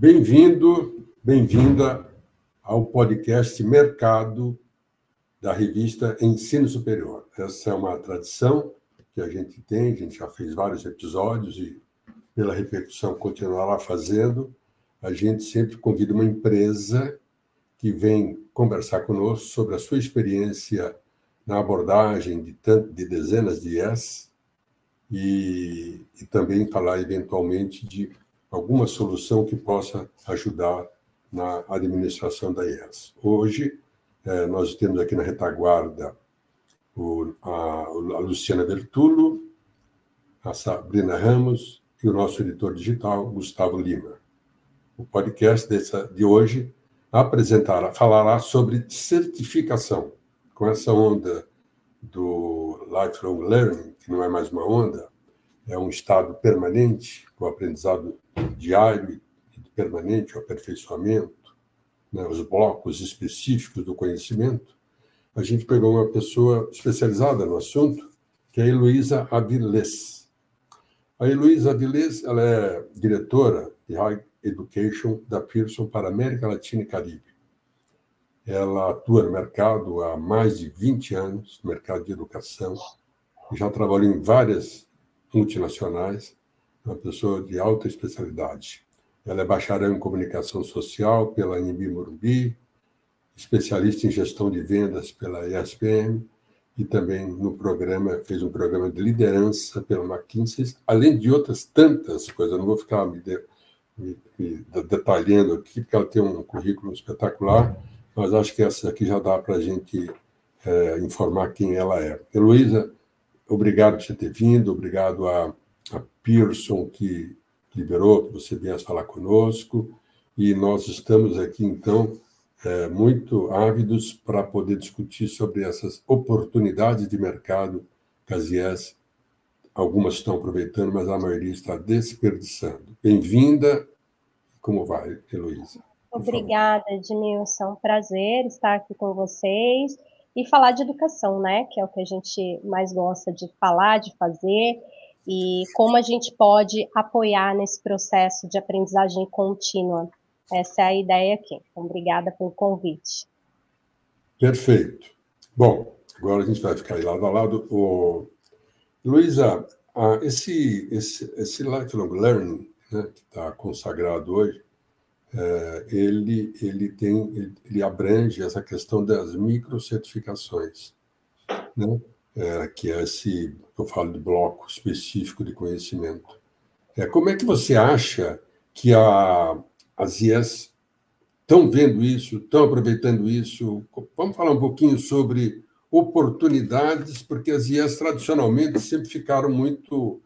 Bem-vindo, bem-vinda ao podcast Mercado da revista Ensino Superior. Essa é uma tradição que a gente tem, a gente já fez vários episódios e, pela repercussão, continuará fazendo. A gente sempre convida uma empresa que vem conversar conosco sobre a sua experiência na abordagem de dezenas de IES e também falar, eventualmente, de alguma solução que possa ajudar na administração da IES. Hoje, nós temos aqui na retaguarda a Luciana Bertulo, a Sabrina Ramos e o nosso editor digital, Gustavo Lima. O podcast de hoje falará sobre certificação. Com essa onda do lifelong learning, que não é mais uma onda, é um estado permanente, o aprendizado diário e permanente, o aperfeiçoamento, né, os blocos específicos do conhecimento. A gente pegou uma pessoa especializada no assunto, que é a Heloísa Avilés. A Heloísa Avilés, ela é diretora de High Education da Pearson para a América Latina e Caribe. Ela atua no mercado há mais de 20 anos, no mercado de educação, e já trabalhou em várias multinacionais, uma pessoa de alta especialidade. Ela é bacharel em comunicação social pela Anhembi Morumbi, especialista em gestão de vendas pela ESPM e também fez um programa de liderança pela McKinsey, além de outras tantas coisas. Eu não vou ficar me detalhando aqui, porque ela tem um currículo espetacular, mas acho que essa aqui já dá para a gente informar quem ela é. Heloísa, obrigado por você ter vindo, obrigado a Pearson, que liberou que você viesse falar conosco, e nós estamos aqui, então, muito ávidos para poder discutir sobre essas oportunidades de mercado que as IES, algumas estão aproveitando, mas a maioria está desperdiçando. Bem-vinda. Como vai, Heloísa? Obrigada, Edmilson. Prazer estar aqui com vocês e falar de educação, né? Que é o que a gente mais gosta de falar, de fazer, e como a gente pode apoiar nesse processo de aprendizagem contínua. Essa é a ideia aqui. Então, obrigada pelo convite. Perfeito. Bom, agora a gente vai ficar aí lado a lado. Heloísa, esse lifelong learning, né, que está consagrado hoje, ele abrange essa questão das microcertificações, né? Que é eu falo de bloco específico de conhecimento. Como é que você acha que as IES estão vendo isso, estão aproveitando isso? Vamos falar um pouquinho sobre oportunidades, porque as IES tradicionalmente sempre ficaram muito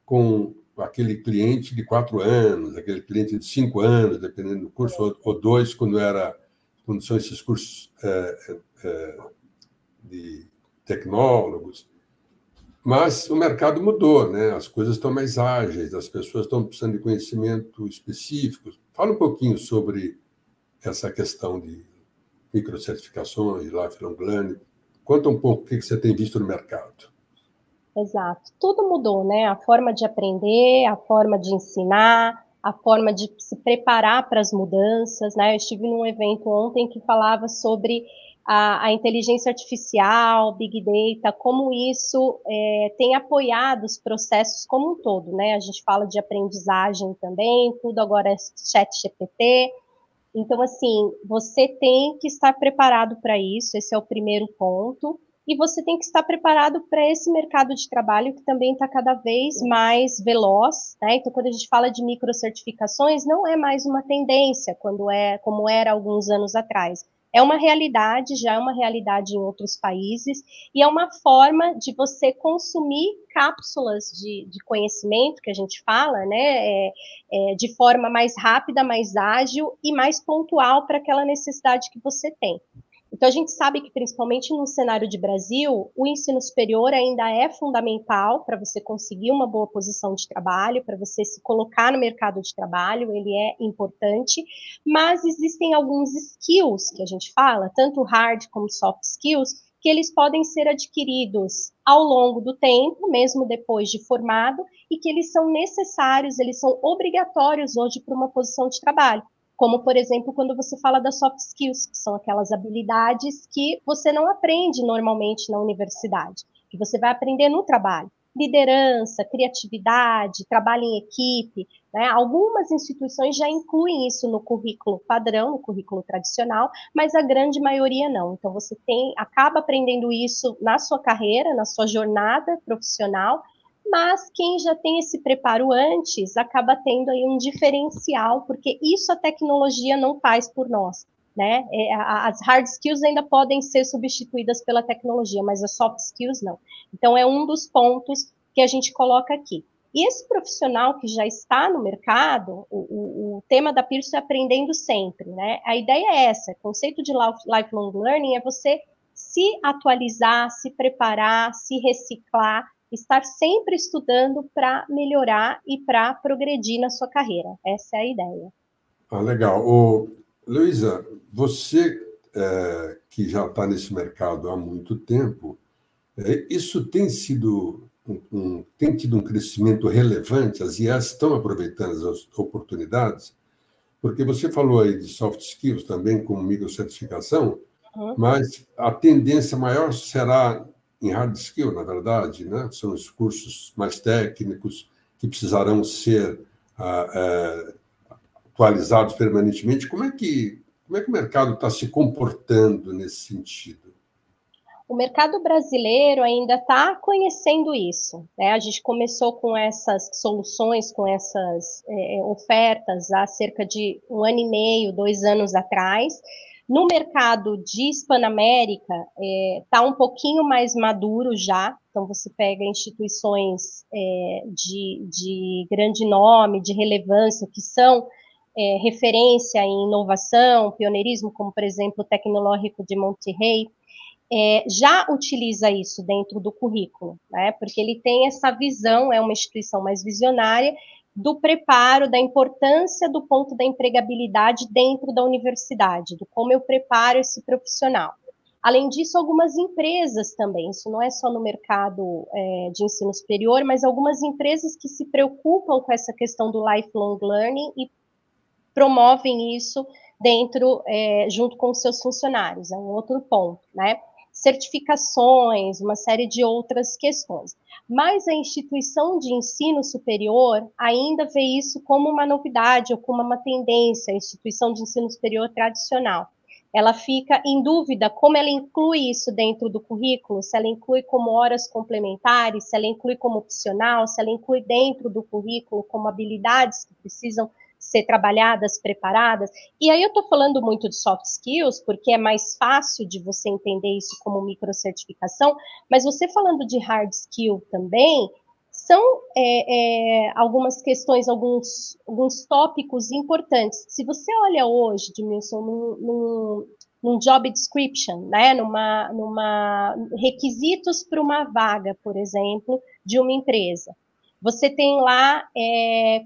com aquele cliente de 4 anos, aquele cliente de 5 anos, dependendo do curso, ou 2, quando são esses cursos de tecnólogos. Mas o mercado mudou, né? As coisas estão mais ágeis, as pessoas estão precisando de conhecimento específico. Fala um pouquinho sobre essa questão de microcertificações, lifelong learning. Conta um pouco o que você tem visto no mercado. Exato. Tudo mudou, né? A forma de aprender, a forma de ensinar, a forma de se preparar para as mudanças, né? Eu estive num evento ontem que falava sobre a inteligência artificial, Big Data, como isso tem apoiado os processos como um todo, né? A gente fala de aprendizagem também, tudo agora é ChatGPT. Então, assim, você tem que estar preparado para isso, esse é o primeiro ponto. E você tem que estar preparado para esse mercado de trabalho que também está cada vez mais veloz, né? Então, quando a gente fala de microcertificações, não é mais uma tendência como era alguns anos atrás. É uma realidade, já é uma realidade em outros países, e é uma forma de você consumir cápsulas de conhecimento, que a gente fala, né? De forma mais rápida, mais ágil e mais pontual para aquela necessidade que você tem. Então, a gente sabe que, principalmente no cenário de Brasil, o ensino superior ainda é fundamental para você conseguir uma boa posição de trabalho, para você se colocar no mercado de trabalho, ele é importante, mas existem alguns skills que a gente fala, tanto hard como soft skills, que eles podem ser adquiridos ao longo do tempo, mesmo depois de formado, e que eles são necessários, eles são obrigatórios hoje para uma posição de trabalho. Como, por exemplo, quando você fala das soft skills, que são aquelas habilidades que você não aprende normalmente na universidade, que você vai aprender no trabalho. Liderança, criatividade, trabalho em equipe, né? Algumas instituições já incluem isso no currículo padrão, no currículo tradicional, mas a grande maioria não. Então, você acaba aprendendo isso na sua carreira, na sua jornada profissional, mas quem já tem esse preparo antes acaba tendo aí um diferencial, porque isso a tecnologia não faz por nós, né? As hard skills ainda podem ser substituídas pela tecnologia, mas as soft skills não. Então, é um dos pontos que a gente coloca aqui. E esse profissional que já está no mercado, o tema da Pearson é aprendendo sempre, né? A ideia é essa, o conceito de lifelong learning é você se atualizar, se preparar, se reciclar, estar sempre estudando para melhorar e para progredir na sua carreira. Essa é a ideia. Legal. Luísa, você que já está nesse mercado há muito tempo, isso tem tem tido um crescimento relevante? As IAs estão aproveitando as oportunidades? Porque você falou aí de soft skills também, como microcertificação, mas a tendência maior será em hard skill, na verdade, né? São os cursos mais técnicos que precisarão ser atualizados permanentemente. Como é que o mercado está se comportando nesse sentido? O mercado brasileiro ainda está conhecendo isso, né? A gente começou com essas soluções, com essas ofertas há cerca de 1 ano e meio, 2 anos atrás. No mercado de Hispanoamérica, está um pouquinho mais maduro já. Então, você pega instituições de grande nome, de relevância, que são referência em inovação, pioneirismo, como, por exemplo, o Tecnológico de Monterrey, já utiliza isso dentro do currículo, né? Porque ele tem essa visão, é uma instituição mais visionária, do preparo, da importância do ponto da empregabilidade dentro da universidade, do como eu preparo esse profissional. Além disso, algumas empresas também, isso não é só no mercado de ensino superior, mas algumas empresas que se preocupam com essa questão do lifelong learning e promovem isso dentro, junto com os seus funcionários, é um outro ponto, né? Certificações, uma série de outras questões. Mas a instituição de ensino superior ainda vê isso como uma novidade ou como uma tendência, a instituição de ensino superior tradicional. Ela fica em dúvida como ela inclui isso dentro do currículo, se ela inclui como horas complementares, se ela inclui como opcional, se ela inclui dentro do currículo como habilidades que precisam ser trabalhadas, preparadas. E aí eu estou falando muito de soft skills, porque é mais fácil de você entender isso como microcertificação, mas você falando de hard skill também, são algumas questões, alguns tópicos importantes. Se você olha hoje, Edmilson, num job description, né, numa requisitos para uma vaga, por exemplo, de uma empresa, você tem lá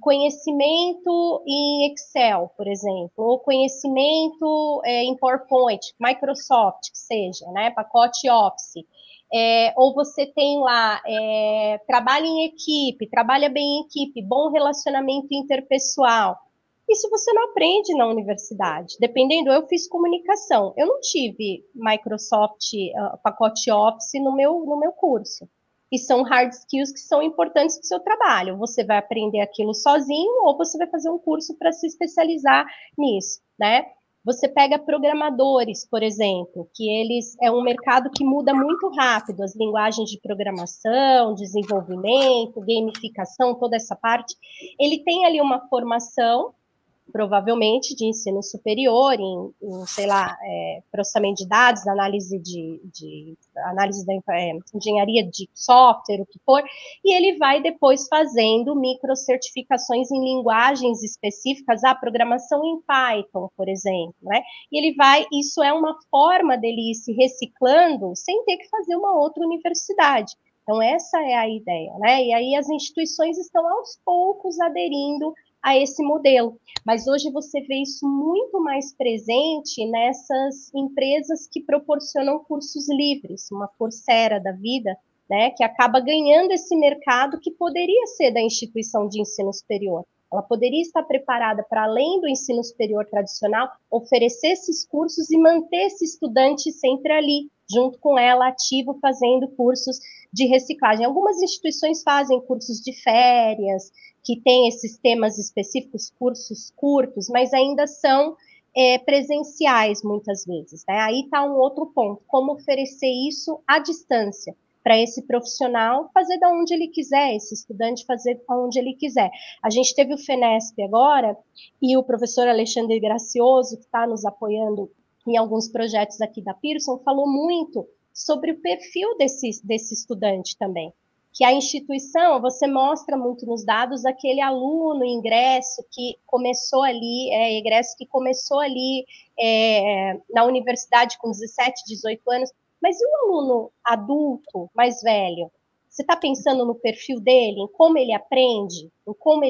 conhecimento em Excel, por exemplo, ou conhecimento em PowerPoint, Microsoft, que seja, né, pacote Office. Ou você tem lá trabalho em equipe, trabalha bem em equipe, bom relacionamento interpessoal. Isso você não aprende na universidade. Dependendo, eu fiz comunicação. Eu não tive Microsoft, pacote Office no meu curso. E são hard skills que são importantes para o seu trabalho. Você vai aprender aquilo sozinho ou você vai fazer um curso para se especializar nisso, né? Você pega programadores, por exemplo, que eles é um mercado que muda muito rápido, as linguagens de programação, desenvolvimento, gamificação, toda essa parte. Ele tem ali uma formação, provavelmente de ensino superior, em sei lá, processamento de dados, análise análise da engenharia de software, o que for, e ele vai depois fazendo microcertificações em linguagens específicas, a programação em Python, por exemplo, né? E isso é uma forma dele ir se reciclando sem ter que fazer uma outra universidade. Então, essa é a ideia, né? E aí as instituições estão aos poucos aderindo a esse modelo. Mas hoje você vê isso muito mais presente nessas empresas que proporcionam cursos livres, uma Coursera da vida, né, que acaba ganhando esse mercado que poderia ser da instituição de ensino superior. Ela poderia estar preparada para, além do ensino superior tradicional, oferecer esses cursos e manter esse estudante sempre ali, junto com ela, ativo, fazendo cursos de reciclagem. Algumas instituições fazem cursos de férias, que têm esses temas específicos, cursos curtos, mas ainda são presenciais, muitas vezes. Né? Aí está um outro ponto, como oferecer isso à distância, para esse profissional fazer da onde ele quiser, esse estudante fazer da onde ele quiser. A gente teve o FENESP agora, e o professor Alexandre Gracioso, que está nos apoiando em alguns projetos aqui da Pearson, falou muito sobre o perfil desse estudante também. Que a instituição, você mostra muito nos dados aquele aluno, ingresso que começou ali, na universidade com 17, 18 anos, mas e o aluno adulto, mais velho? Você está pensando no perfil dele, em como ele aprende, em como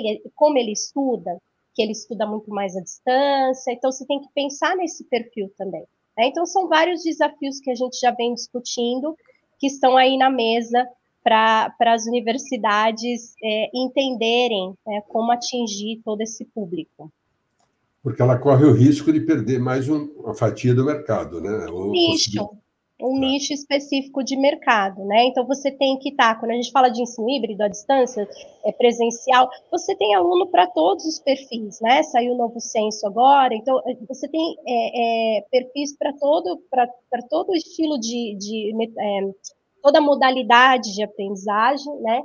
ele estuda, que ele estuda muito mais à distância, então você tem que pensar nesse perfil também. Né? Então são vários desafios que a gente já vem discutindo, que estão aí na mesa para as universidades entenderem como atingir todo esse público. Porque ela corre o risco de perder mais uma fatia do mercado, né? Nicho específico de mercado, né? Então você tem que estar, quando a gente fala de ensino híbrido à distância, presencial, você tem aluno para todos os perfis, né? Saiu o novo censo agora, então você tem perfis para todo estilo toda modalidade de aprendizagem, né?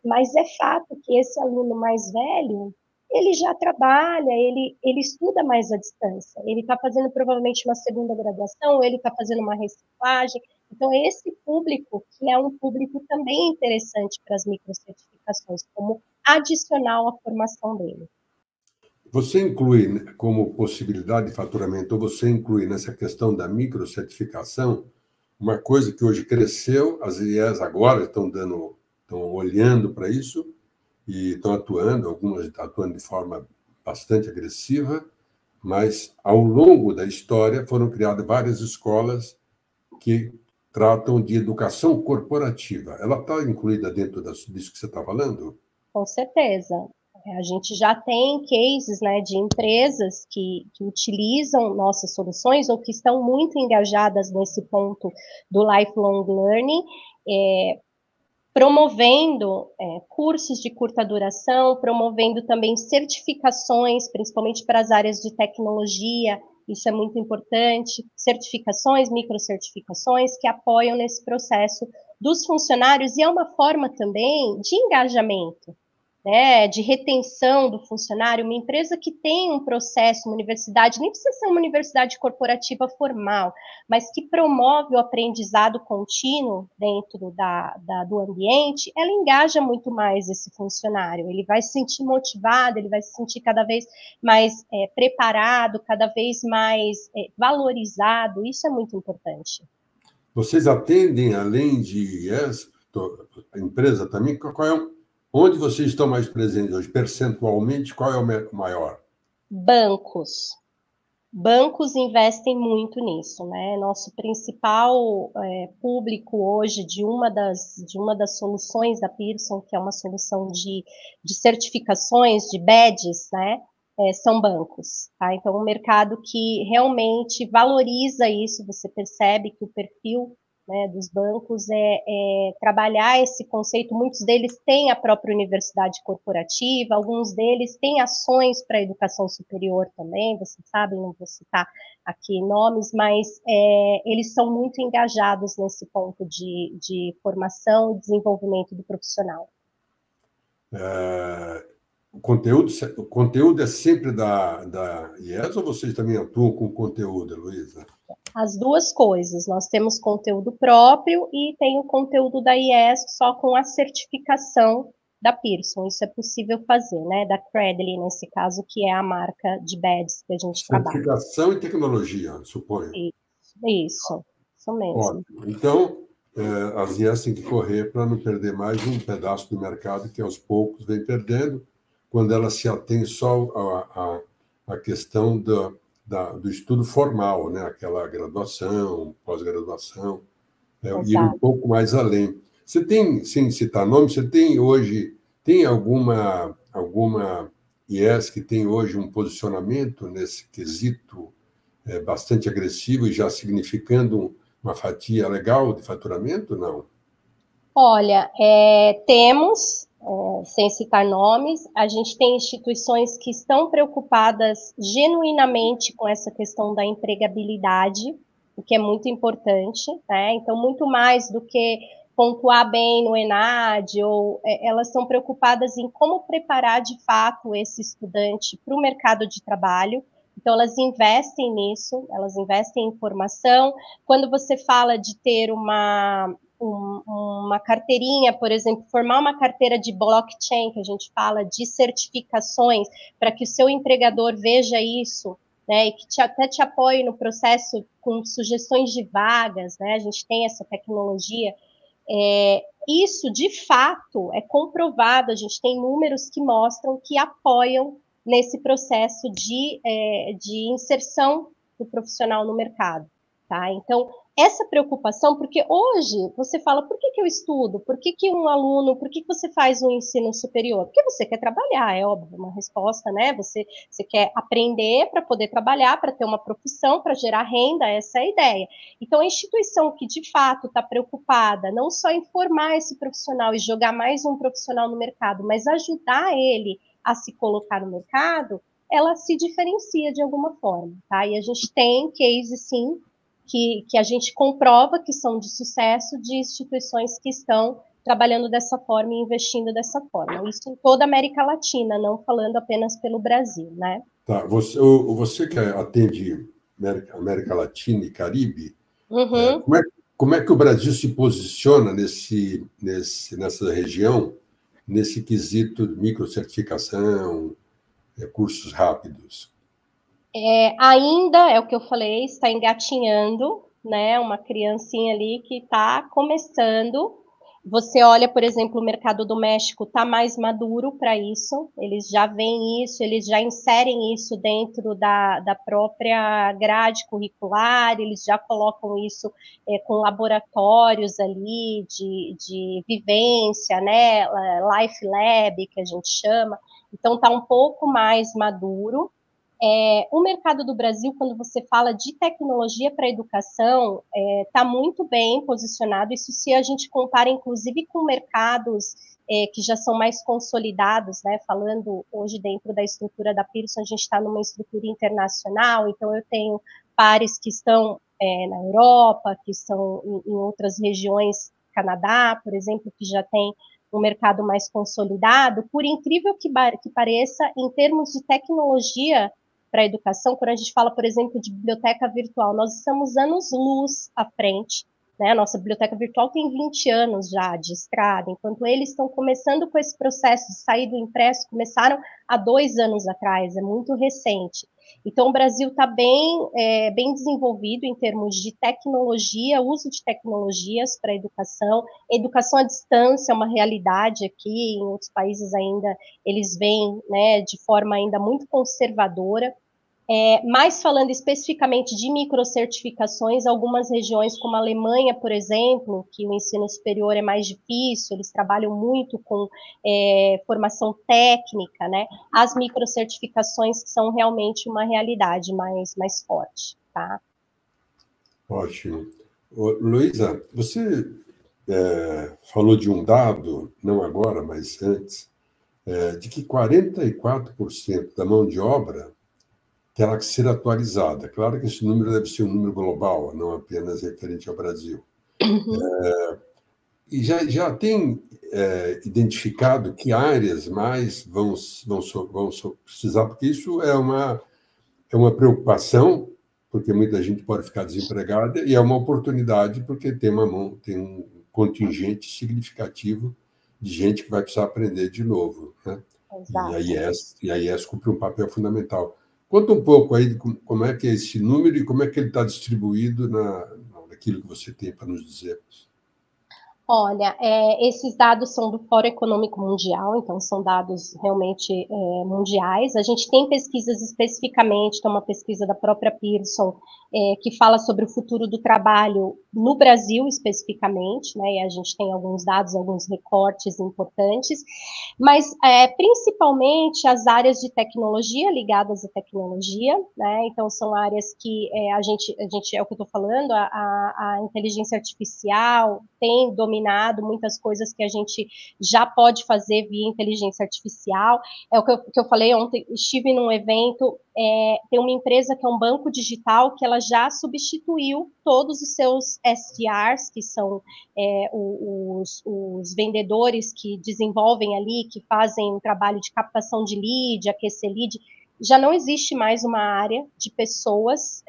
Mas é fato que esse aluno mais velho, ele já trabalha, ele estuda mais à distância, ele está fazendo provavelmente uma segunda graduação, ele está fazendo uma reciclagem, então esse público, que é um público também interessante para as microcertificações, como adicional à formação dele. Você inclui como possibilidade de faturamento, ou você inclui nessa questão da microcertificação, uma coisa que hoje cresceu, as IES agora estão olhando para isso, e estão atuando, algumas atuando de forma bastante agressiva, mas ao longo da história foram criadas várias escolas que tratam de educação corporativa. Ela está incluída dentro disso que você está falando? Com certeza. A gente já tem cases, né, de empresas que utilizam nossas soluções ou que estão muito engajadas nesse ponto do lifelong learning, promovendo cursos de curta duração, promovendo também certificações, principalmente para as áreas de tecnologia, isso é muito importante, certificações, microcertificações, que apoiam nesse processo dos funcionários, e é uma forma também de engajamento, né, de retenção do funcionário. Uma empresa que tem um processo, uma universidade, nem precisa ser uma universidade corporativa formal, mas que promove o aprendizado contínuo dentro do ambiente, ela engaja muito mais esse funcionário, ele vai se sentir motivado, ele vai se sentir cada vez mais preparado, cada vez mais valorizado, isso é muito importante. Vocês atendem, além de IES, a empresa também, onde vocês estão mais presentes hoje? Percentualmente, qual é o maior? Bancos. Bancos investem muito nisso, né? Nosso principal público hoje de uma das soluções da Pearson, que é uma solução de certificações, de badges, né? São bancos, tá? Então, um mercado que realmente valoriza isso, você percebe que o perfil, né, dos bancos trabalhar esse conceito. Muitos deles têm a própria universidade corporativa, alguns deles têm ações para a educação superior também, vocês sabem, não vou citar aqui nomes, mas eles são muito engajados nesse ponto de formação e desenvolvimento do profissional. O conteúdo é sempre da IES ou vocês também atuam com conteúdo, Heloísa? As duas coisas. Nós temos conteúdo próprio e tem o conteúdo da IES só com a certificação da Pearson. Isso é possível fazer, né? Da Credly, nesse caso, que é a marca de badges que a gente trabalha. Certificação e tecnologia, suponho. Isso mesmo. Ótimo. Então, as IES têm que correr para não perder mais um pedaço do mercado que aos poucos vem perdendo, quando ela se atém só à questão do estudo formal, né? Aquela graduação, pós-graduação, ir um pouco mais além. Você tem, sem citar nome, você tem hoje, tem alguma IES que tem hoje um posicionamento nesse quesito bastante agressivo e já significando uma fatia legal de faturamento, não? Olha, temos, sem citar nomes, a gente tem instituições que estão preocupadas genuinamente com essa questão da empregabilidade, o que é muito importante, né? Então, muito mais do que pontuar bem no ENAD, ou elas são preocupadas em como preparar de fato esse estudante para o mercado de trabalho. Então, elas investem nisso, elas investem em formação. Quando você fala de ter uma carteirinha, por exemplo, formar uma carteira de blockchain, que a gente fala de certificações, para que o seu empregador veja isso, né, e que até te apoie no processo com sugestões de vagas, né, a gente tem essa tecnologia. Isso, de fato, é comprovado, a gente tem números que mostram que apoiam nesse processo de inserção do profissional no mercado, tá? Então, essa preocupação, porque hoje você fala, por que eu estudo? Por que um aluno, por que você faz um ensino superior? Porque você quer trabalhar, é óbvio, uma resposta, né? Você quer aprender para poder trabalhar, para ter uma profissão, para gerar renda, essa é a ideia. Então, a instituição que, de fato, está preocupada, não só em formar esse profissional e jogar mais um profissional no mercado, mas ajudar ele a se colocar no mercado, ela se diferencia de alguma forma, tá? E a gente tem case, sim, que a gente comprova que são de sucesso de instituições que estão trabalhando dessa forma e investindo dessa forma. Isso em toda a América Latina, não falando apenas pelo Brasil, né? Tá. Você que atende América Latina e Caribe, como é que o Brasil se posiciona nessa região, nesse quesito de microcertificação, cursos rápidos? Ainda é o que eu falei, está engatinhando, né? Uma criancinha ali que está começando. Você olha, por exemplo, o mercado do México está mais maduro para isso, eles já veem isso, eles já inserem isso dentro da própria grade curricular, eles já colocam isso com laboratórios ali de vivência, né? Life Lab, que a gente chama. Então, está um pouco mais maduro. O mercado do Brasil, quando você fala de tecnologia para a educação, está muito bem posicionado. Isso se a gente compara, inclusive, com mercados que já são mais consolidados, né? Falando hoje dentro da estrutura da Pearson, a gente está numa estrutura internacional, então eu tenho pares que estão na Europa, que estão em outras regiões, Canadá, por exemplo, que já tem um mercado mais consolidado. Por incrível que pareça, em termos de tecnologia para a educação, quando a gente fala, por exemplo, de biblioteca virtual, nós estamos anos-luz à frente, né? A nossa biblioteca virtual tem 20 anos já de estrada, enquanto eles estão começando com esse processo de sair do impresso, começaram há 2 anos atrás, é muito recente. Então, o Brasil está bem desenvolvido em termos de tecnologia, uso de tecnologias para a educação à distância é uma realidade aqui, em outros países ainda eles veem, né, de forma ainda muito conservadora. Mas falando especificamente de microcertificações, algumas regiões como a Alemanha, por exemplo, que o ensino superior é mais difícil, eles trabalham muito com formação técnica, né? As microcertificações são realmente uma realidade mais forte, tá? Ótimo. Luísa, você falou de um dado, não agora, mas antes, de que 44% da mão de obra terá que ser atualizada. Claro que esse número deve ser um número global, não apenas referente ao Brasil. E já tem identificado que áreas mais vão precisar, porque isso é uma preocupação, porque muita gente pode ficar desempregada, e é uma oportunidade, porque tem um contingente significativo de gente que vai precisar aprender de novo, né? E a IES cumpre um papel fundamental. Conta um pouco aí de como é que é esse número e como é que ele está distribuído naquilo que você tem para nos dizer. Olha, esses dados são do Fórum Econômico Mundial, então são dados realmente mundiais. A gente tem pesquisas especificamente, tem uma pesquisa da própria Pearson, que fala sobre o futuro do trabalho no Brasil especificamente, né? E a gente tem alguns dados, alguns recortes importantes, mas principalmente as áreas de tecnologia ligadas à tecnologia, né? Então são áreas que a gente é o que eu estou falando, a inteligência artificial tem dominado muitas coisas que a gente já pode fazer via inteligência artificial. É o que eu falei ontem, estive num evento, tem uma empresa que é um banco digital que ela já substituiu todos os seus SDRs, que são os vendedores que desenvolvem ali, que fazem um trabalho de captação de lead, aquecer lead. Já não existe mais uma área de pessoas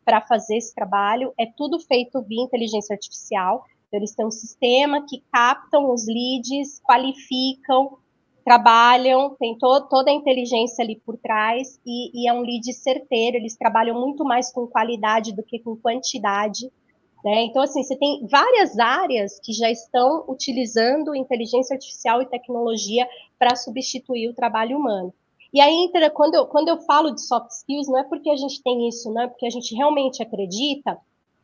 para fazer esse trabalho, é tudo feito via inteligência artificial. Então, eles têm um sistema que captam os leads, qualificam, trabalham, tem toda a inteligência ali por trás e é um lead certeiro, eles trabalham muito mais com qualidade do que com quantidade, né? Então, assim, você tem várias áreas que já estão utilizando inteligência artificial e tecnologia para substituir o trabalho humano. E aí, quando eu falo de soft skills, não é porque a gente tem isso, não é porque a gente realmente acredita.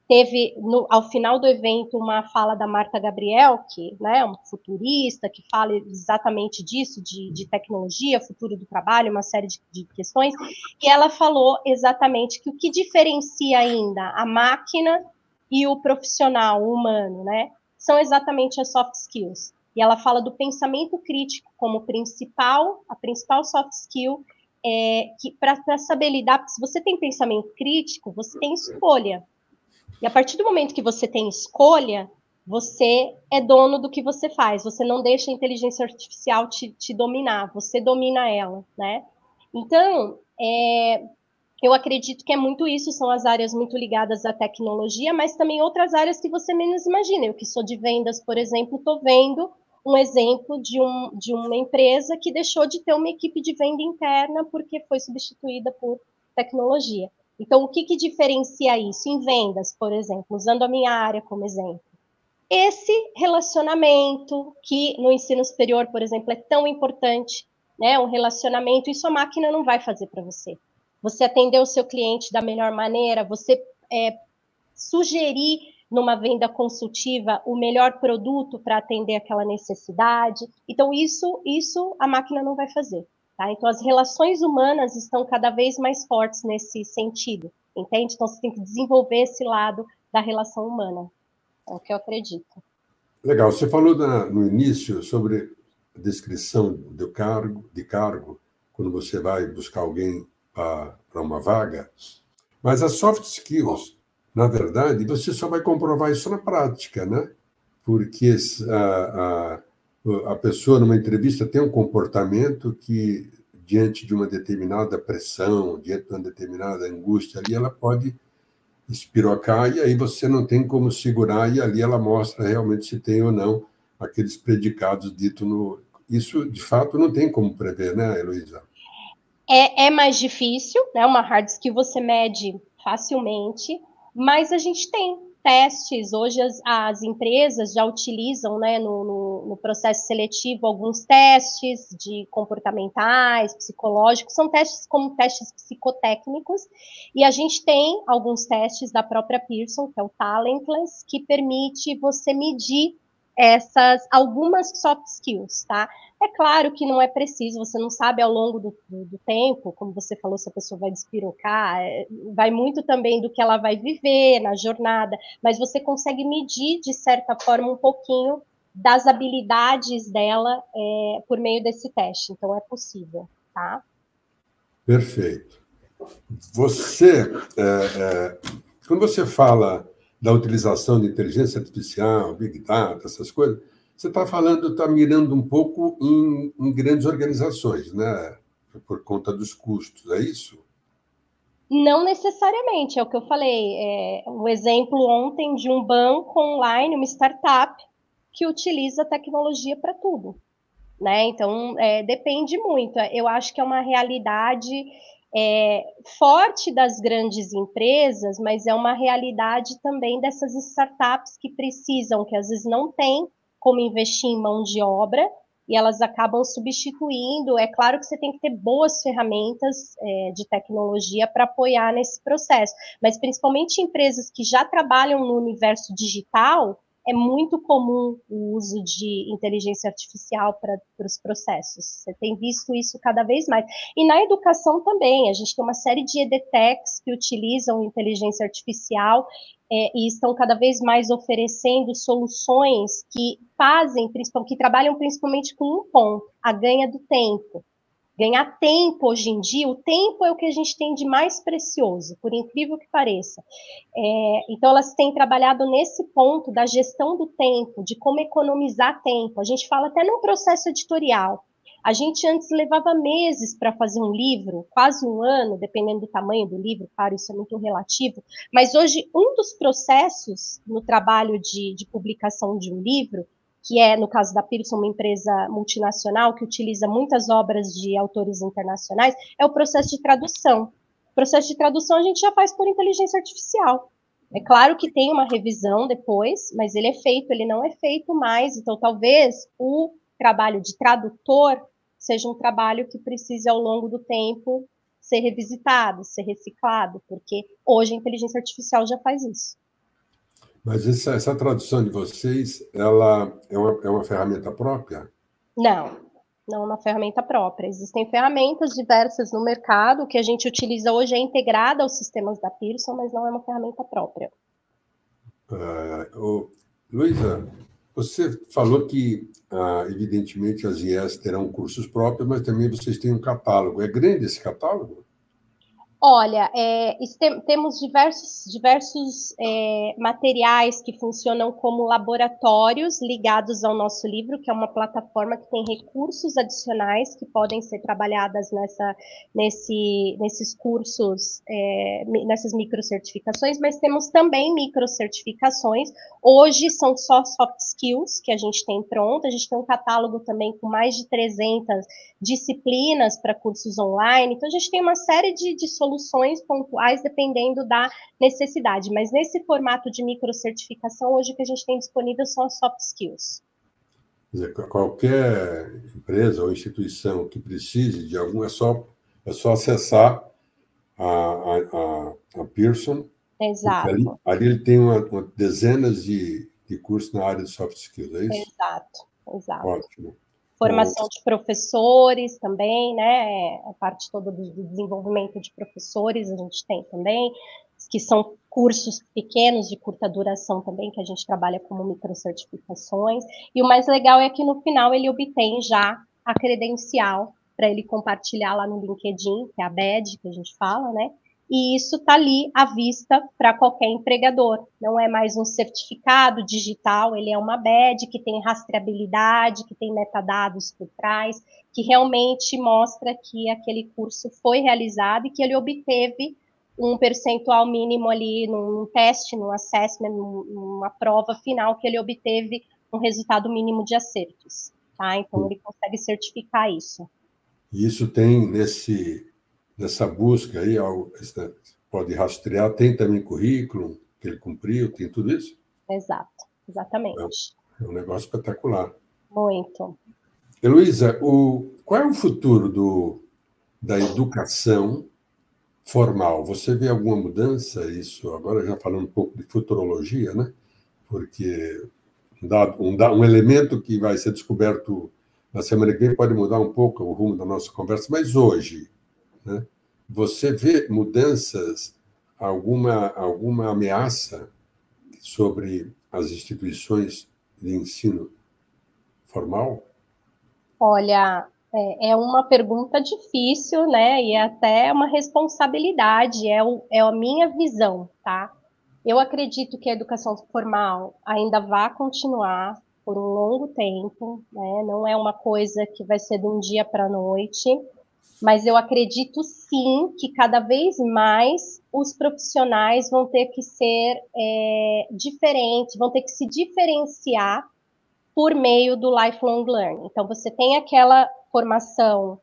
Teve, ao final do evento, uma fala da Marta Gabriel, que é uma futurista, que fala exatamente disso, de tecnologia, futuro do trabalho, uma série de questões, e ela falou exatamente que o que diferencia ainda a máquina e o profissional, o humano, né, são exatamente as soft skills. E ela fala do pensamento crítico como a principal soft skill, que para saber lidar, porque se você tem pensamento crítico, você tem escolha. E a partir do momento que você tem escolha, você é dono do que você faz. Você não deixa a inteligência artificial te dominar, você domina ela, né? Então, eu acredito que é muito isso, são as áreas muito ligadas à tecnologia, mas também outras áreas que você menos imagina. Eu que sou de vendas, por exemplo, estou vendo um exemplo de uma empresa que deixou de ter uma equipe de venda interna porque foi substituída por tecnologia. Então, o que diferencia isso? Em vendas, por exemplo, usando a minha área como exemplo. Esse relacionamento que no ensino superior, por exemplo, é tão importante, né? Um relacionamento, isso a máquina não vai fazer para você. Você atender o seu cliente da melhor maneira, você sugerir numa venda consultiva o melhor produto para atender aquela necessidade. Então, isso a máquina não vai fazer. Tá? Então, as relações humanas estão cada vez mais fortes nesse sentido, entende? Então, você tem que desenvolver esse lado da relação humana. É o que eu acredito. Legal. Você falou no início sobre a descrição do cargo, quando você vai buscar alguém para uma vaga, mas as soft skills, na verdade, você só vai comprovar isso na prática, né? Porque a pessoa, numa entrevista, tem um comportamento que, diante de uma determinada pressão, diante de uma determinada angústia ali, ela pode espirocar e aí você não tem como segurar e ali ela mostra realmente se tem ou não aqueles predicados ditos no... Isso, de fato, não tem como prever, né, Heloísa? É mais difícil, né? Uma hard skill você mede facilmente, mas a gente tem testes. Hoje as empresas já utilizam, né, no processo seletivo alguns testes de comportamentais, psicológicos, são testes como testes psicotécnicos, e a gente tem alguns testes da própria Pearson, que é o Talentless, que permite você medir algumas soft skills, tá? É claro que não é preciso, você não sabe ao longo do tempo, como você falou, se a pessoa vai despirocar, vai muito também do que ela vai viver na jornada, mas você consegue medir, de certa forma, um pouquinho das habilidades dela por meio desse teste, então é possível, tá? Perfeito. Você, quando você fala da utilização de inteligência artificial, Big Data, essas coisas, você está mirando um pouco em grandes organizações, né? Por conta dos custos, é isso? Não necessariamente, é o que eu falei. O exemplo ontem de um banco online, uma startup, que utiliza tecnologia para tudo, né? Então, depende muito. Eu acho que é uma realidade forte das grandes empresas, mas é uma realidade também dessas startups que precisam, que às vezes não têm como investir em mão de obra, e elas acabam substituindo. É claro que você tem que ter boas ferramentas de tecnologia para apoiar nesse processo, mas principalmente empresas que já trabalham no universo digital, é muito comum o uso de inteligência artificial para os processos. Você tem visto isso cada vez mais. E na educação também, a gente tem uma série de edtechs que utilizam inteligência artificial e estão cada vez mais oferecendo soluções que que trabalham principalmente com um ponto, a ganha do tempo. Ganhar tempo hoje em dia, o tempo é o que a gente tem de mais precioso, por incrível que pareça. Então, elas têm trabalhado nesse ponto da gestão do tempo, de como economizar tempo. A gente fala até num processo editorial. A gente antes levava meses para fazer um livro, quase um ano, dependendo do tamanho do livro, claro, isso é muito relativo, mas hoje um dos processos no trabalho de publicação de um livro, que é, no caso da Pearson, uma empresa multinacional que utiliza muitas obras de autores internacionais, é o processo de tradução. O processo de tradução a gente já faz por inteligência artificial. É claro que tem uma revisão depois, mas ele não é feito mais, então talvez o trabalho de tradutor seja um trabalho que precise, ao longo do tempo, ser revisitado, ser reciclado, porque hoje a inteligência artificial já faz isso. Mas essa tradução de vocês, ela é uma ferramenta própria? Não é uma ferramenta própria. Existem ferramentas diversas no mercado, que a gente utiliza hoje é integrada aos sistemas da Pearson, mas não é uma ferramenta própria. Luísa, você falou que, evidentemente, as IES terão cursos próprios, mas também vocês têm um catálogo. É grande esse catálogo? Olha, temos diversos materiais que funcionam como laboratórios ligados ao nosso livro, que é uma plataforma que tem recursos adicionais que podem ser trabalhadas nesses cursos, nessas microcertificações, mas temos também microcertificações. Hoje são só soft skills que a gente tem pronto, a gente tem um catálogo também com mais de 300 disciplinas para cursos online, então a gente tem uma série de soluções pontuais dependendo da necessidade, mas nesse formato de microcertificação, hoje o que a gente tem disponível são as soft skills. Quer dizer, qualquer empresa ou instituição que precise de algum, é só acessar a Pearson. Exato. Ali ele tem dezenas de cursos na área de soft skills, é isso? Exato. Ótimo. Formação de professores também, né? A parte toda do desenvolvimento de professores a gente tem também, que são cursos pequenos de curta duração também, que a gente trabalha como microcertificações. E o mais legal é que no final ele obtém já a credencial para ele compartilhar lá no LinkedIn, que é a badge que a gente fala, né? E isso está ali à vista para qualquer empregador. Não é mais um certificado digital, ele é uma badge que tem rastreabilidade, que tem metadados por trás, que realmente mostra que aquele curso foi realizado e que ele obteve um percentual mínimo ali num teste, num assessment, numa prova final, que ele obteve um resultado mínimo de acertos. Tá? Então, ele consegue certificar isso. E isso tem nessa busca aí, pode rastrear, tem também currículo que ele cumpriu, tem tudo isso? Exato, exatamente. É um negócio espetacular. Muito. Heloísa, qual é o futuro da educação formal? Você vê alguma mudança? Isso agora já falando um pouco de futurologia, né? Porque um elemento que vai ser descoberto na semana que vem pode mudar um pouco o rumo da nossa conversa, mas hoje, né, você vê mudanças, alguma ameaça sobre as instituições de ensino formal? Olha, é uma pergunta difícil, né? E é até uma responsabilidade, é a minha visão, tá? Eu acredito que a educação formal ainda vai continuar por um longo tempo, né? Não é uma coisa que vai ser de um dia para a noite, mas eu acredito sim que cada vez mais os profissionais vão ter que ser diferentes, vão ter que se diferenciar por meio do lifelong learning. Então, você tem aquela formação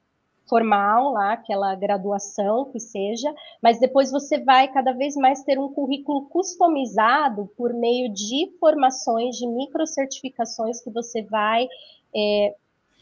formal lá, aquela graduação que seja, mas depois você vai cada vez mais ter um currículo customizado por meio de formações, de microcertificações que você vai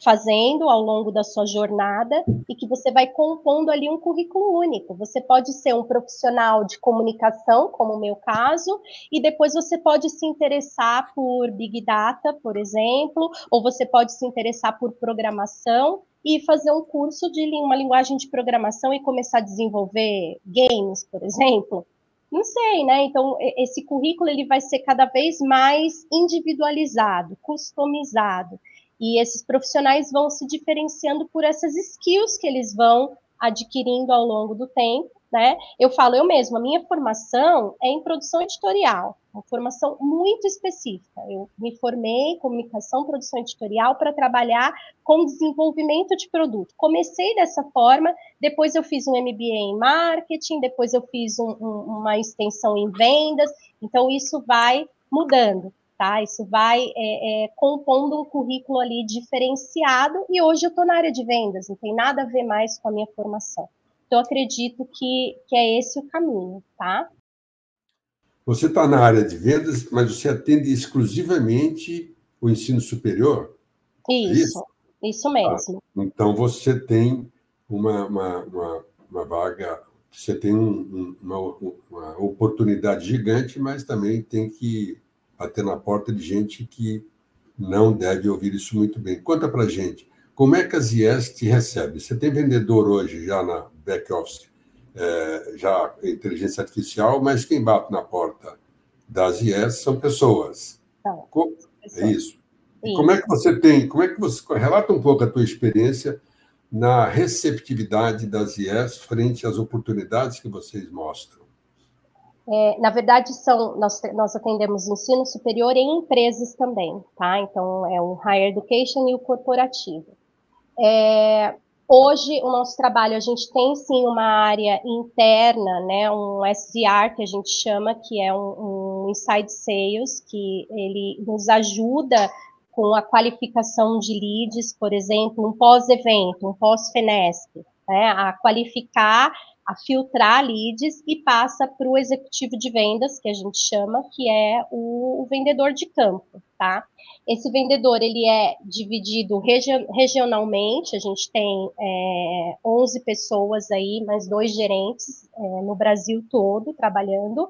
fazendo ao longo da sua jornada e que você vai compondo ali um currículo único. Você pode ser um profissional de comunicação, como o meu caso, e depois você pode se interessar por Big Data, por exemplo, ou você pode se interessar por programação e fazer um curso de uma linguagem de programação e começar a desenvolver games, por exemplo. Não sei, né? Então, esse currículo ele vai ser cada vez mais individualizado, customizado. E esses profissionais vão se diferenciando por essas skills que eles vão adquirindo ao longo do tempo, né? Eu falo eu mesma, a minha formação é em produção editorial, uma formação muito específica. Eu me formei em comunicação, produção editorial para trabalhar com desenvolvimento de produto. Comecei dessa forma, depois eu fiz um MBA em marketing, depois eu fiz uma extensão em vendas, então isso vai mudando. Tá? Isso vai compondo um currículo ali diferenciado e hoje eu estou na área de vendas, não tem nada a ver mais com a minha formação. Então, eu acredito que é esse o caminho, tá? Você está na área de vendas, mas você atende exclusivamente o ensino superior? É isso? Isso mesmo. Então, você tem uma vaga, você tem uma oportunidade gigante, mas também tem que bater na porta de gente que não deve ouvir isso muito bem. Conta para a gente, como é que as IES te recebem? Você tem vendedor hoje já na back-office, já inteligência artificial, mas quem bate na porta das IES são pessoas. Então, É isso? E isso. como é que você tem, relata um pouco a tua experiência na receptividade das IES frente às oportunidades que vocês mostram? Na verdade, nós atendemos ensino superior em empresas também, tá? Então, é o Higher Education e o corporativo. Hoje, o nosso trabalho, a gente tem sim uma área interna, né, um SDR que a gente chama, que é um Inside Sales, que ele nos ajuda com a qualificação de leads, por exemplo, um pós-evento, um pós-FENESP, né, a qualificar, a filtrar leads e passa para o executivo de vendas, que a gente chama, que é o vendedor de campo, tá? Esse vendedor, ele é dividido regionalmente, a gente tem 11 pessoas aí, mais 2 gerentes no Brasil todo trabalhando,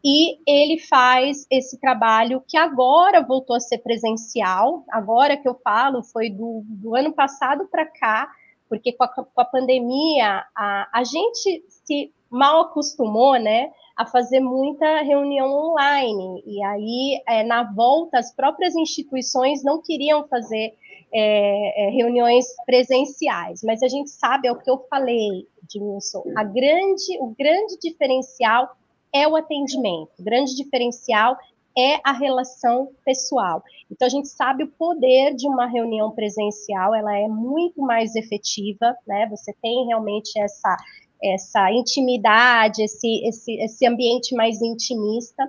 e ele faz esse trabalho que agora voltou a ser presencial, agora que eu falo, foi do ano passado para cá, porque com a pandemia, a gente se mal acostumou, né, a fazer muita reunião online, e aí, na volta, as próprias instituições não queriam fazer reuniões presenciais, mas a gente sabe, é o que eu falei, Edmilson, o grande diferencial é o atendimento, o grande diferencial é a relação pessoal. Então, a gente sabe o poder de uma reunião presencial, ela é muito mais efetiva, né? Você tem realmente essa intimidade, esse ambiente mais intimista.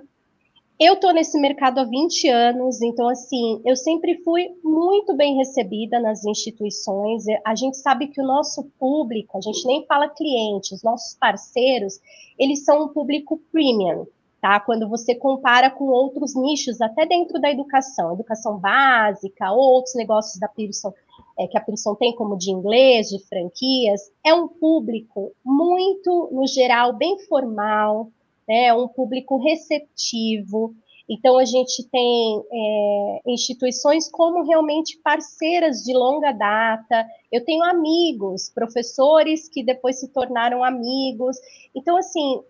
Eu estou nesse mercado há 20 anos, então, assim, eu sempre fui muito bem recebida nas instituições. A gente sabe que o nosso público, a gente nem fala clientes, os nossos parceiros, eles são um público premium, tá? Quando você compara com outros nichos, até dentro da educação básica, ou outros negócios da Pearson, que a Pearson tem, como de inglês, de franquias, é um público muito, no geral, bem formal, né, um público receptivo. Então, a gente tem instituições como realmente parceiras de longa data. Eu tenho amigos, professores que depois se tornaram amigos. Então, assim,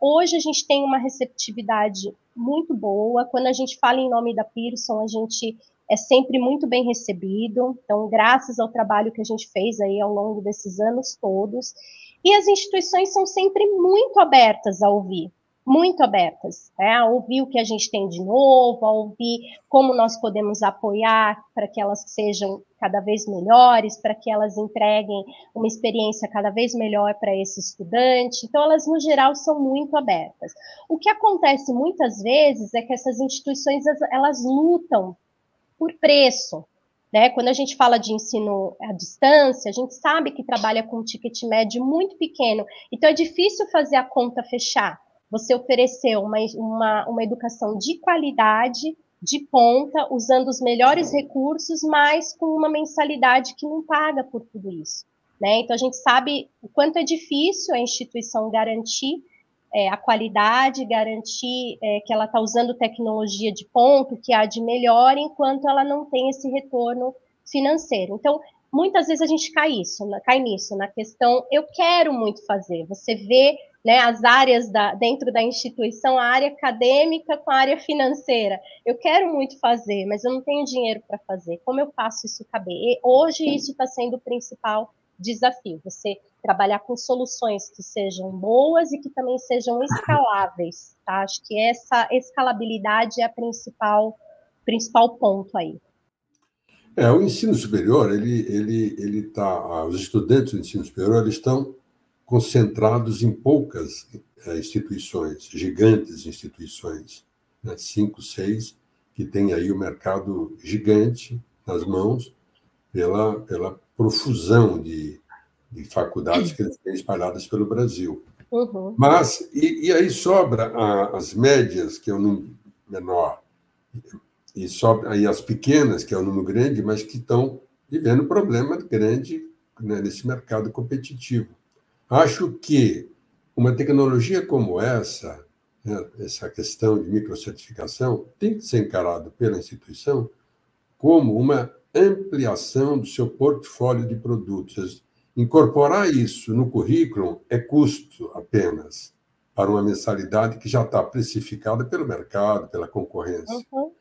hoje a gente tem uma receptividade muito boa. Quando a gente fala em nome da Pearson, a gente é sempre muito bem recebido. Então, graças ao trabalho que a gente fez aí ao longo desses anos todos. E as instituições são sempre muito abertas a ouvir. Muito abertas, né? A ouvir o que a gente tem de novo, a ouvir como nós podemos apoiar para que elas sejam cada vez melhores, para que elas entreguem uma experiência cada vez melhor para esse estudante. Então, elas, no geral, são muito abertas. O que acontece muitas vezes é que essas instituições, elas lutam por preço, né? Quando a gente fala de ensino à distância, a gente sabe que trabalha com um ticket médio muito pequeno, então é difícil fazer a conta fechar. Você oferecer uma educação de qualidade, de ponta, usando os melhores recursos, mas com uma mensalidade que não paga por tudo isso, né? Então a gente sabe o quanto é difícil a instituição garantir a qualidade, garantir que ela está usando tecnologia de ponto, que há de melhor, enquanto ela não tem esse retorno financeiro. Então, muitas vezes a gente cai nisso, na questão, eu quero muito fazer. Você vê, né, as áreas dentro da instituição, a área acadêmica com a área financeira. Eu quero muito fazer, mas eu não tenho dinheiro para fazer. Como eu faço isso caber? E hoje isso está sendo o principal desafio. Você trabalhar com soluções que sejam boas e que também sejam escaláveis, tá? Acho que essa escalabilidade é a principal ponto aí. O ensino superior, os estudantes do ensino superior, eles estão concentrados em poucas instituições, gigantes instituições, né? 5, 6, que tem aí o mercado gigante nas mãos pela profusão de faculdades que eles têm espalhadas pelo Brasil. Uhum. Mas, e aí sobra as médias, que é o número menor, e sobra aí as pequenas, que é o número grande, mas que estão vivendo um problema grande, né, nesse mercado competitivo. Acho que uma tecnologia como essa, né, essa questão de microcertificação, tem que ser encarado pela instituição como uma ampliação do seu portfólio de produtos. Incorporar isso no currículo é custo apenas, para uma mensalidade que já está precificada pelo mercado, pela concorrência. Uhum.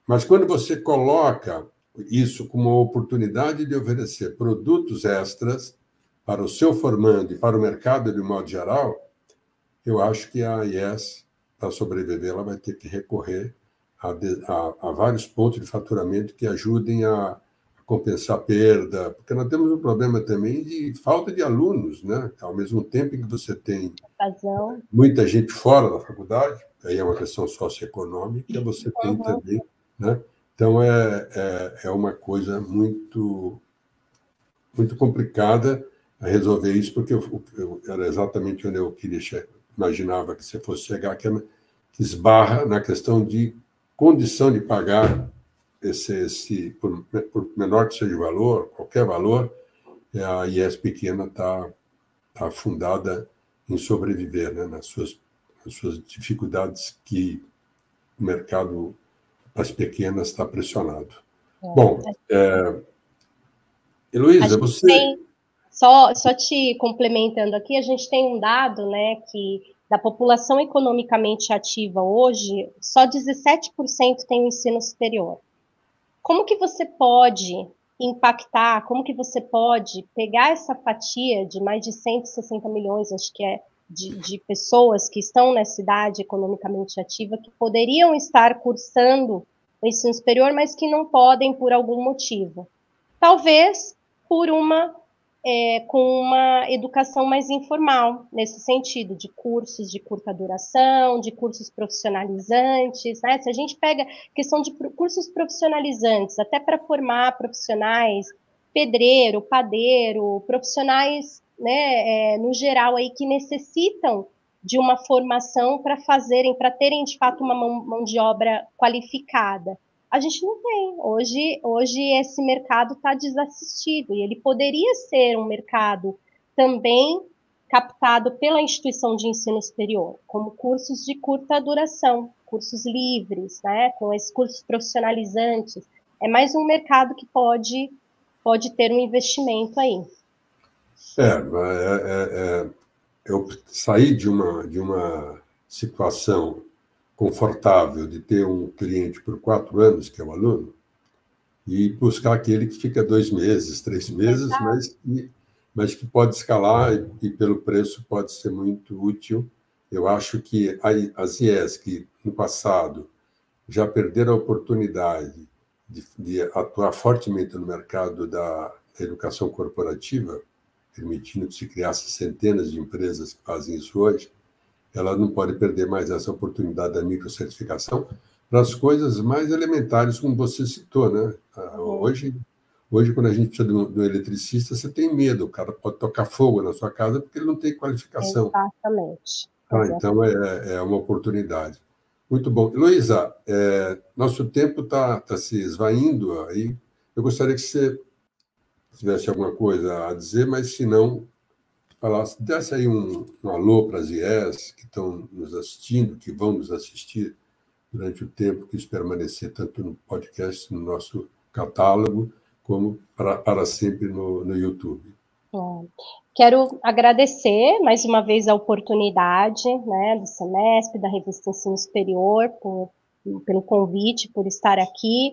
Mas quando você coloca isso como uma oportunidade de oferecer produtos extras para o seu formando e para o mercado de modo geral, eu acho que a IES, para sobreviver, ela vai ter que recorrer a vários pontos de faturamento que ajudem a compensar a perda, porque nós temos um problema também de falta de alunos, né? Ao mesmo tempo em que você tem muita gente fora da faculdade, aí é uma questão socioeconômica, você tem também, né? Então, é uma coisa muito, muito complicada a resolver isso, porque era exatamente onde eu imaginava que você fosse chegar, que esbarra na questão de condição de pagar por menor que seja o valor, qualquer valor, a IES pequena está fundada em sobreviver, né, nas suas dificuldades que o mercado das pequenas está pressionado. Bom, Heloísa, você... Só te complementando aqui, a gente tem um dado, né, que da população economicamente ativa hoje, só 17% tem o ensino superior. Como que você pode impactar, como que você pode pegar essa fatia de mais de 160 milhões, acho que é, de pessoas que estão nessa idade economicamente ativa, que poderiam estar cursando o ensino superior, mas que não podem por algum motivo. Talvez por com uma educação mais informal, nesse sentido, de cursos de curta duração, de cursos profissionalizantes, né? Se a gente pega questão de cursos profissionalizantes, até para formar profissionais, pedreiro, padeiro, profissionais, né, no geral aí que necessitam de uma formação para terem de fato uma mão de obra qualificada. A gente não tem. Hoje esse mercado está desassistido e ele poderia ser um mercado também captado pela instituição de ensino superior, como cursos de curta duração, cursos livres, né, com esses cursos profissionalizantes. É mais um mercado que pode ter um investimento aí. Eu saí de uma situação confortável de ter um cliente por 4 anos, que é o aluno, e buscar aquele que fica 2 meses, 3 meses, mas que pode escalar e pelo preço pode ser muito útil. Eu acho que as IES, que no passado já perderam a oportunidade de atuar fortemente no mercado da educação corporativa, permitindo que se criasse centenas de empresas que fazem isso hoje, ela não pode perder mais essa oportunidade da microcertificação para as coisas mais elementares, como você citou, né? Hoje, Hoje, quando a gente precisa de um eletricista, você tem medo, o cara pode tocar fogo na sua casa porque ele não tem qualificação. Exatamente. Então, é uma oportunidade. Muito bom. Heloísa, nosso tempo está se esvaindo aí. Eu gostaria que você tivesse alguma coisa a dizer, mas se não, falasse, desse aí um alô para as IES que estão nos assistindo, que vão nos assistir durante o tempo que isso permanecer, tanto no podcast, no nosso catálogo, como para sempre no YouTube. Quero agradecer mais uma vez a oportunidade, né, do Semesp, da Revista Ensino Superior, pelo convite, por estar aqui,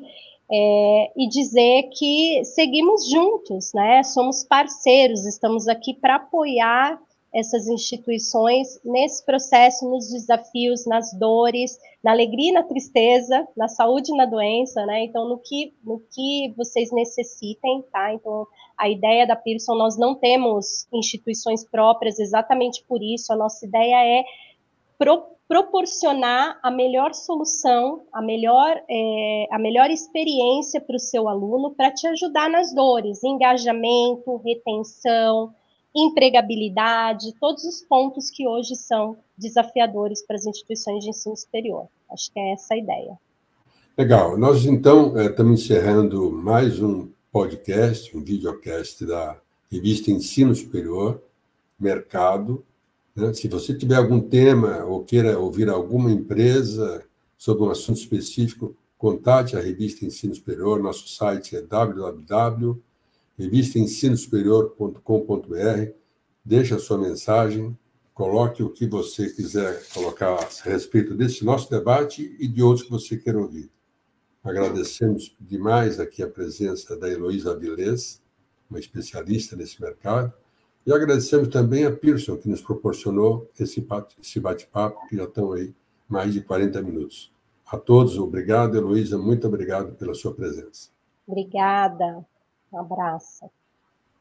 e dizer que seguimos juntos, né, somos parceiros, estamos aqui para apoiar essas instituições nesse processo, nos desafios, nas dores, na alegria e na tristeza, na saúde e na doença, né? Então, no que vocês necessitem, tá? Então, a ideia da Pearson, nós não temos instituições próprias exatamente por isso, a nossa ideia é proporcionar a melhor solução, a melhor experiência para o seu aluno, para te ajudar nas dores, engajamento, retenção, empregabilidade, todos os pontos que hoje são desafiadores para as instituições de ensino superior. Acho que é essa a ideia. Legal. Nós, então, estamos encerrando mais um podcast, um videocast da revista Ensino Superior, Mercado. Se você tiver algum tema ou queira ouvir alguma empresa sobre um assunto específico, contate a Revista Ensino Superior. Nosso site é www.revistaensinosuperior.com.br. Deixe a sua mensagem, coloque o que você quiser colocar a respeito desse nosso debate e de outros que você queira ouvir. Agradecemos demais aqui a presença da Heloísa Avilés, uma especialista nesse mercado. E agradecemos também a Pearson, que nos proporcionou esse bate-papo, que já estão aí mais de 40 minutos. A todos, obrigado, Heloísa, muito obrigado pela sua presença. Obrigada, um abraço.